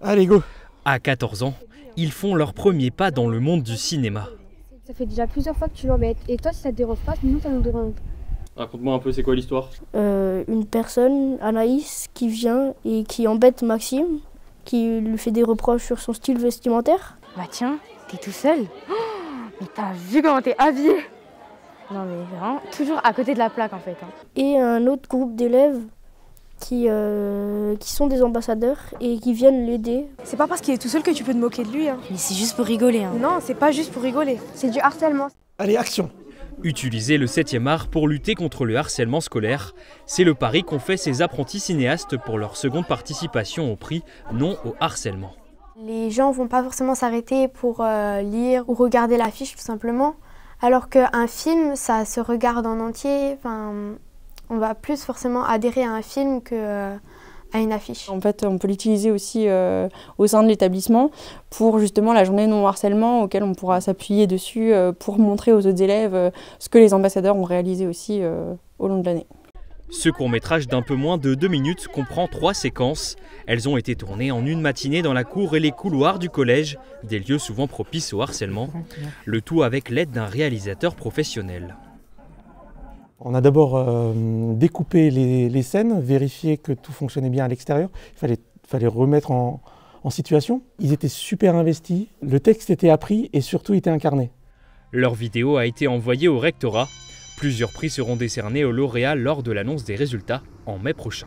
Allez, go! À 14 ans, ils font leur premier pas dans le monde du cinéma. Ça fait déjà plusieurs fois que tu l'embêtes. Et toi, si ça te dérange pas, nous, ça nous dérange. Raconte-moi un peu, c'est quoi l'histoire? Une personne, Anaïs, qui vient et qui embête Maxime, qui lui fait des reproches sur son style vestimentaire. Bah tiens, t'es tout seul. Oh, mais t'as vu comment t'es habillé? Non mais vraiment, toujours à côté de la plaque en fait. Et un autre groupe d'élèves qui sont des ambassadeurs et qui viennent l'aider. C'est pas parce qu'il est tout seul que tu peux te moquer de lui. Mais c'est juste pour rigoler. Non, c'est pas juste pour rigoler. C'est du harcèlement. Allez, action! Utiliser le 7e art pour lutter contre le harcèlement scolaire, c'est le pari qu'ont fait ces apprentis cinéastes pour leur seconde participation au prix Non au harcèlement. Les gens vont pas forcément s'arrêter pour lire ou regarder l'affiche tout simplement, alors qu'un film, ça se regarde en entier. On va plus forcément adhérer à un film qu'à une affiche. En fait, on peut l'utiliser aussi au sein de l'établissement pour justement la journée non harcèlement auquel on pourra s'appuyer dessus pour montrer aux autres élèves ce que les ambassadeurs ont réalisé aussi au long de l'année. Ce court-métrage d'un peu moins de 2 minutes comprend 3 séquences. Elles ont été tournées en une matinée dans la cour et les couloirs du collège, des lieux souvent propices au harcèlement, le tout avec l'aide d'un réalisateur professionnel. On a d'abord découpé les scènes, vérifié que tout fonctionnait bien à l'extérieur. Il fallait remettre en situation. Ils étaient super investis, le texte était appris et surtout était incarné. Leur vidéo a été envoyée au rectorat. Plusieurs prix seront décernés aux lauréats lors de l'annonce des résultats en mai prochain.